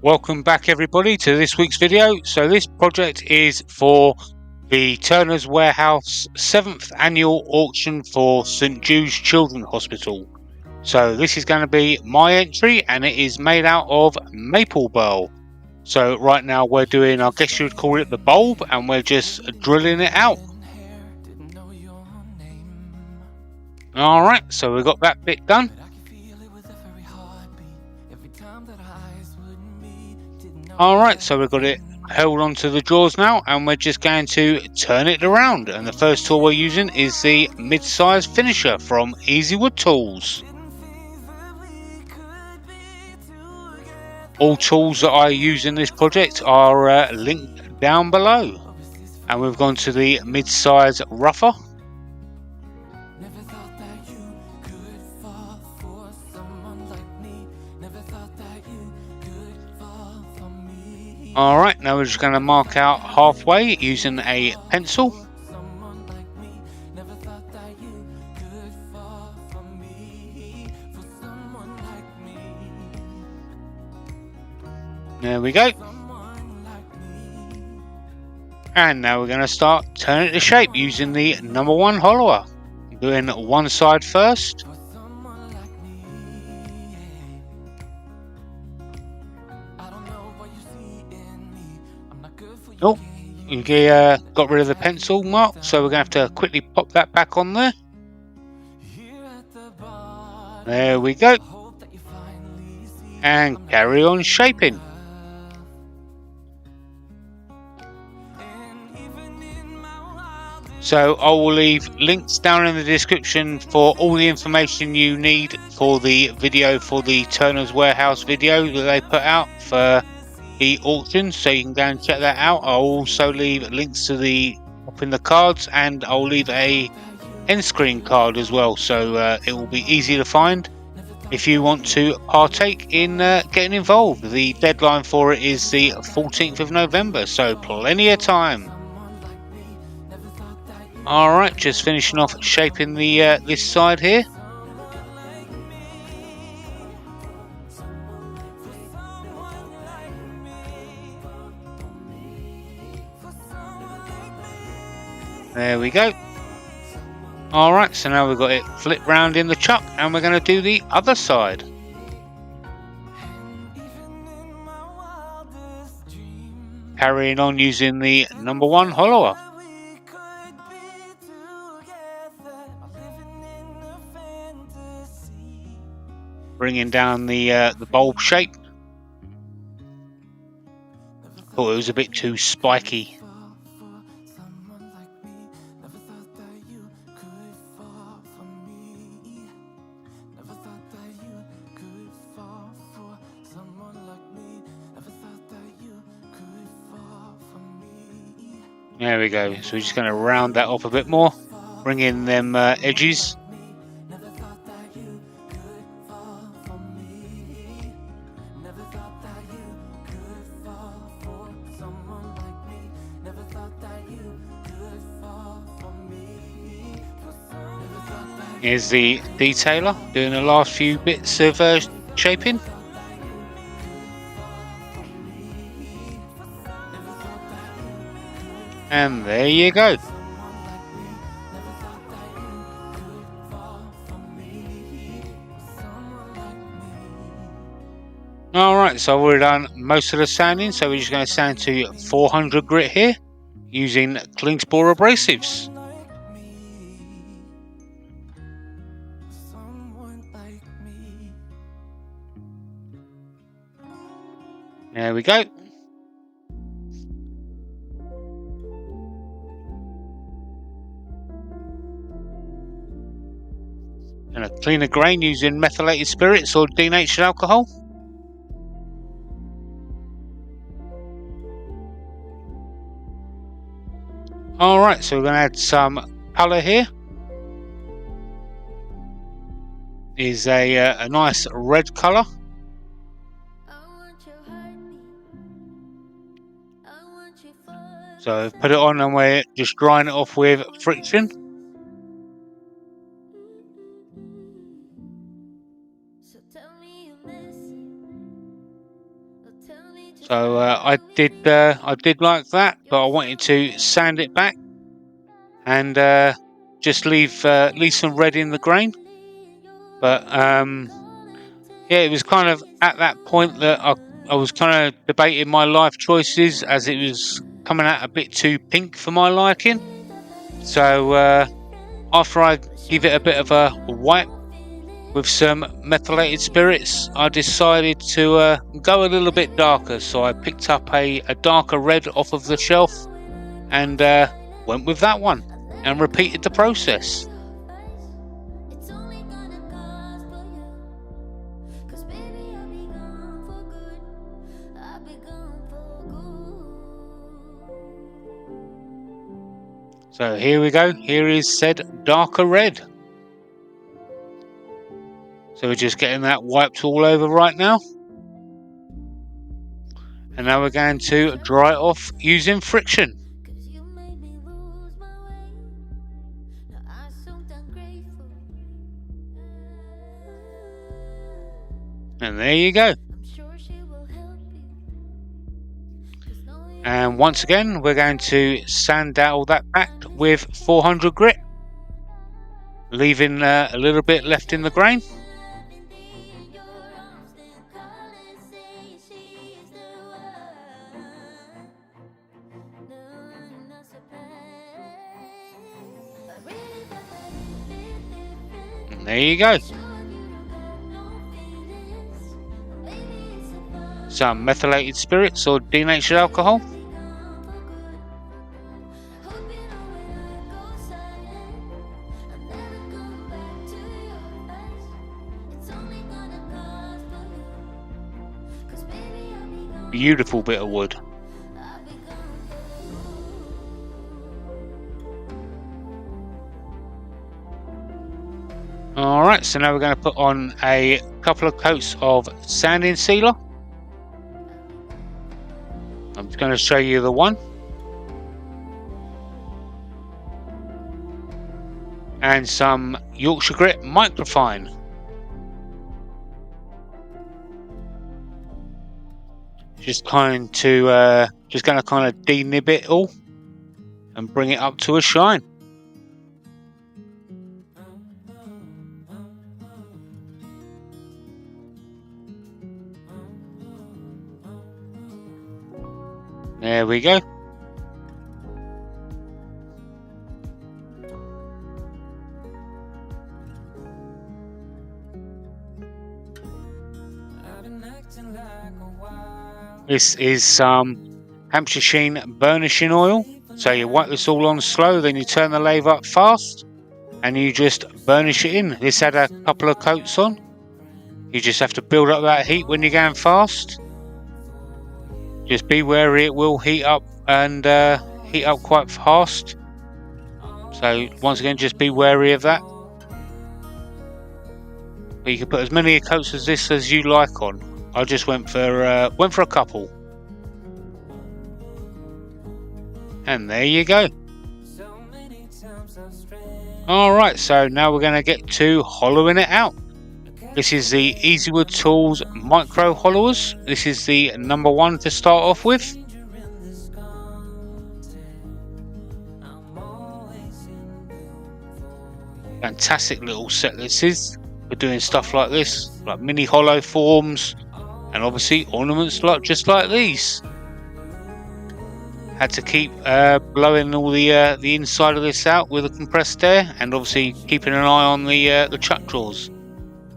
Welcome back everybody to this week's video. So this project is for the Turners Warehouse 7th annual auction for St Jude's Children's Hospital. So this is going to be my entry and it is made out of maple burl. So right now we're doing, I guess you'd call it the bulb, and we're just drilling it out. Alright, so we've got that bit done. Alright, so we've got it held onto the jaws now, and we're just going to turn it around. And the first tool we're using is the mid-size finisher from Easy Wood Tools. All tools that I use in this project are linked down below. And we've gone to the mid-size rougher. Alright, now we're just going to mark out halfway using a pencil. There we go. And now we're going to start turning it to shape using the #1 hollower. Doing one side first. Oh, you got rid of the pencil mark, so we're going to have to quickly pop that back on there. There we go. And carry on shaping. So I will leave links down in the description for all the information you need for the video, for the Turners Warehouse video that they put out for the auction, so you can go and check that out. I'll also leave links to the up in the cards, and I'll leave a end screen card as well, so it will be easy to find if you want to partake in getting involved. The deadline for it is the 14th of November, so plenty of time. Alright, just finishing off shaping the this side here. There we go. Alright, so now we've got it flipped round in the chuck, and we're going to do the other side. Carrying on using the #1 hollower. Bringing down the bulb shape. Thought it was a bit too spiky. There we go, so we're just going to round that off a bit more, bring in them edges. Here's the detailer doing the last few bits of shaping. And there you go. Alright, so I've already done most of the sanding, so we're just going to sand to 400 grit here using clean spore abrasives. There we go. And a cleaner grain using methylated spirits or denatured alcohol. Alright, so we're going to add some colour here. Is a nice red colour. So I've put it on and we're just drying it off with friction. So I did like that, but I wanted to sand it back and just leave some red in the grain. But yeah, it was kind of at that point that I was kind of debating my life choices, as it was coming out a bit too pink for my liking. So after I give it a bit of a wipe with some methylated spirits, I decided to go a little bit darker. So I picked up a darker red off of the shelf and went with that one and repeated the process. So here we go, here is said darker red. So we're just getting that wiped all over right now. And now we're going to dry it off using friction. And there you go. And once again, we're going to sand out all that back with 400 grit, leaving a little bit left in the grain. And there you go. Some methylated spirits or denatured alcohol. Beautiful bit of wood. Alright, so now we're going to put on a couple of coats of sanding sealer. I'm just going to show you the one. And some Yorkshire Grit Microfine. Just going to kind of denib it all and bring it up to a shine. There we go. This is some Hampshire Sheen burnishing oil. So you wipe this all on slow, then you turn the lathe up fast and you just burnish it in. This had a couple of coats on. You just have to build up that heat when you're going fast. Just be wary, it will heat up and heat up quite fast. So once again, just be wary of that. But you can put as many coats as this as you like on. I just went for a couple. And there you go. Alright, so now we're going to get to hollowing it out. This is the Easywood Tools Micro Hollowers. This is the number one to start off with. Fantastic little set this is for doing stuff like this, like mini hollow forms, and obviously ornaments just like these. Had to keep blowing all the inside of this out with a compressed air, and obviously keeping an eye on the chuck drawers.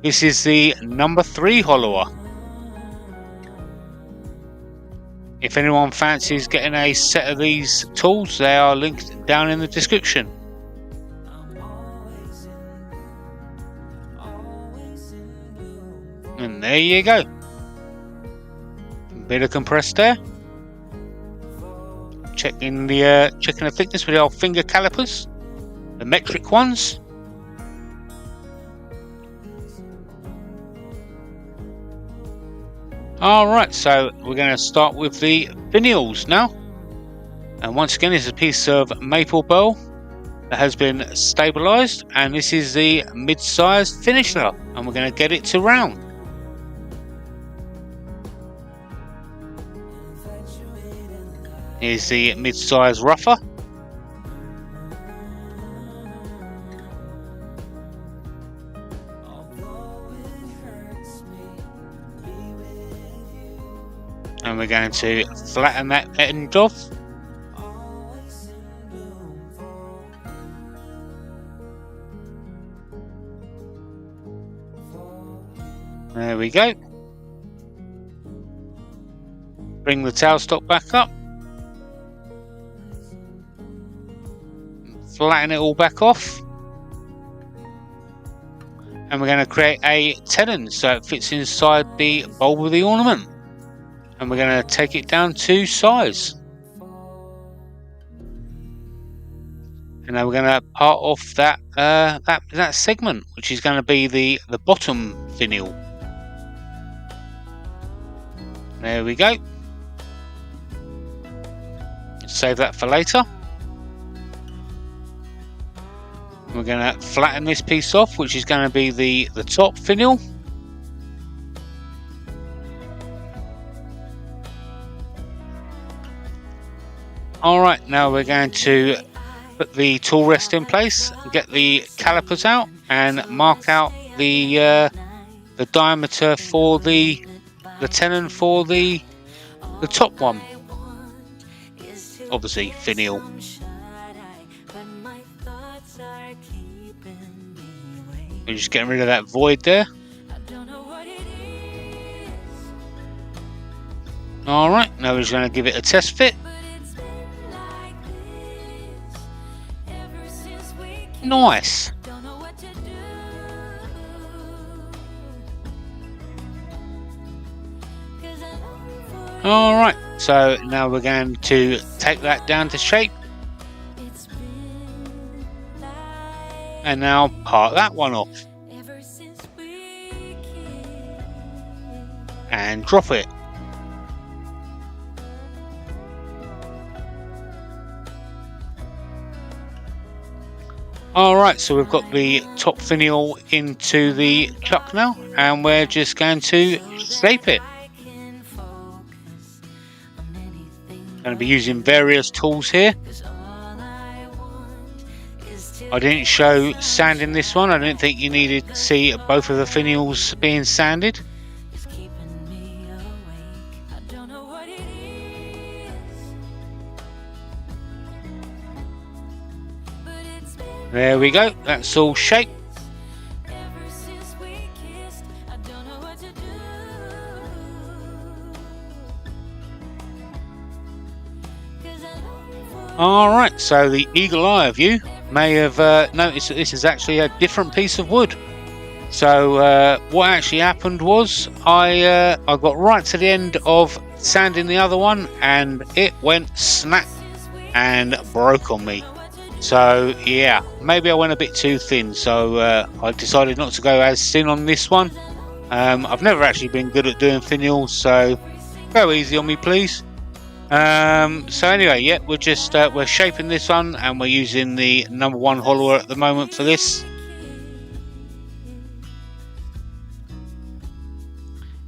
This is the number 3 hollower. If anyone fancies getting a set of these tools, they are linked down in the description. And there you go. Bit of compressed air. Checking the thickness with the old finger calipers, the metric ones. Alright, so we're going to start with the finials now. And once again, it's a piece of maple burl that has been stabilised, and this is the mid-sized finisher, and we're going to get it to round. Here's the mid-size rougher. And we're going to flatten that end off. There we go. Bring the tailstock back up. Flatten it all back off. And we're going to create a tenon so it fits inside the bulb of the ornament. And we're going to take it down to size. And now we're going to part off that that segment, which is going to be the bottom finial. There we go. Save that for later. We're going to flatten this piece off, which is going to be the top finial. Alright, now we're going to put the tool rest in place, get the calipers out and mark out the diameter for the tenon for the top one. Obviously finial. We're just getting rid of that void there. Alright, now we're just going to give it a test fit. Nice. Alright, so now we're going to take that down to shape. And now part that one off. And drop it. Alright, so we've got the top finial into the chuck now, and we're just going to shape it. Going to be using various tools here. I didn't show sanding this one. I didn't think you needed to see both of the finials being sanded. There we go, that's all shaped. Alright, so the eagle eye of you may have noticed that this is actually a different piece of wood. So what actually happened was I got right to the end of sanding the other one and it went snap and broke on me. So yeah, maybe I went a bit too thin, so I decided not to go as thin on this one. I've never actually been good at doing finials, so go easy on me please. So anyway, yeah, we're shaping this one and we're using the #1 hollower at the moment for this.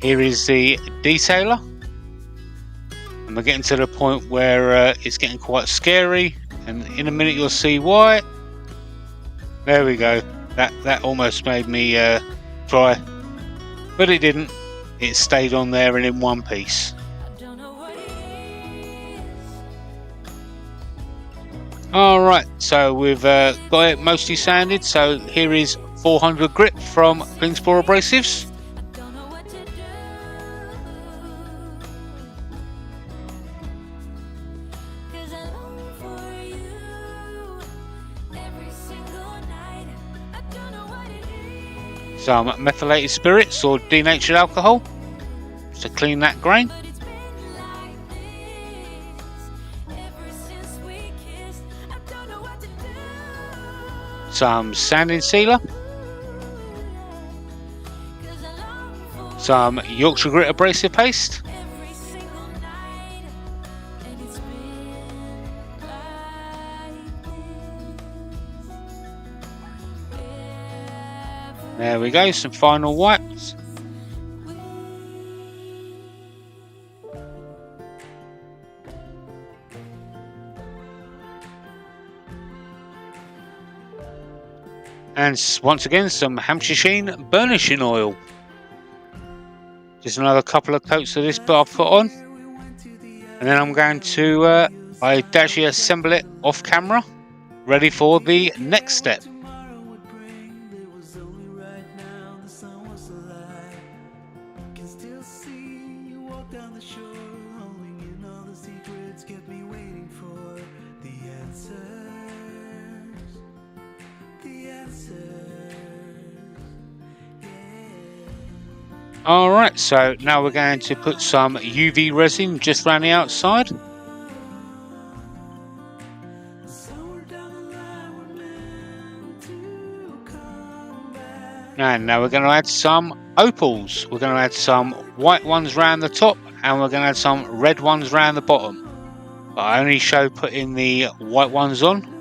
Here is the detailer, and we're getting to the point where it's getting quite scary, and in a minute you'll see why. There we go. That almost made me cry, but it didn't. It stayed on there and in one piece. Alright, so we've got it mostly sanded, so here is 400 grit from Cleanspore Abrasives. Some methylated spirits or denatured alcohol to clean that grain. Some sanding sealer, some Yorkshire Grit abrasive paste, there we go, some final wipes. And once again, some Hampshire Sheen burnishing oil. Just another couple of coats of this I'll put on. And then I'm going to I actually assemble it off camera, ready for the next step. Alright, so now we're going to put some UV resin just around the outside. And now we're going to add some opals. We're going to add some white ones around the top, and we're going to add some red ones around the bottom. But I only show putting the white ones on.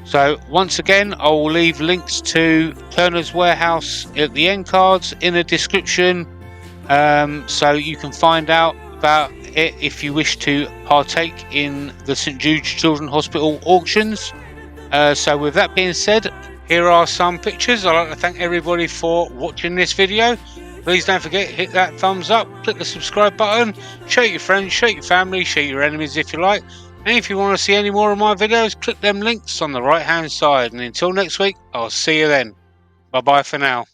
So once again, I will leave links to Turners Warehouse at the end cards in the description, so you can find out about it if you wish to partake in the St Jude's Children's Hospital auctions. So with that being said, here are some pictures. I'd like to thank everybody for watching this video. Please don't forget, hit that thumbs up, click the subscribe button, show your friends, show your family, show your enemies if you like. And if you want to see any more of my videos, click them links on the right hand side. And until next week, I'll see you then. Bye bye for now.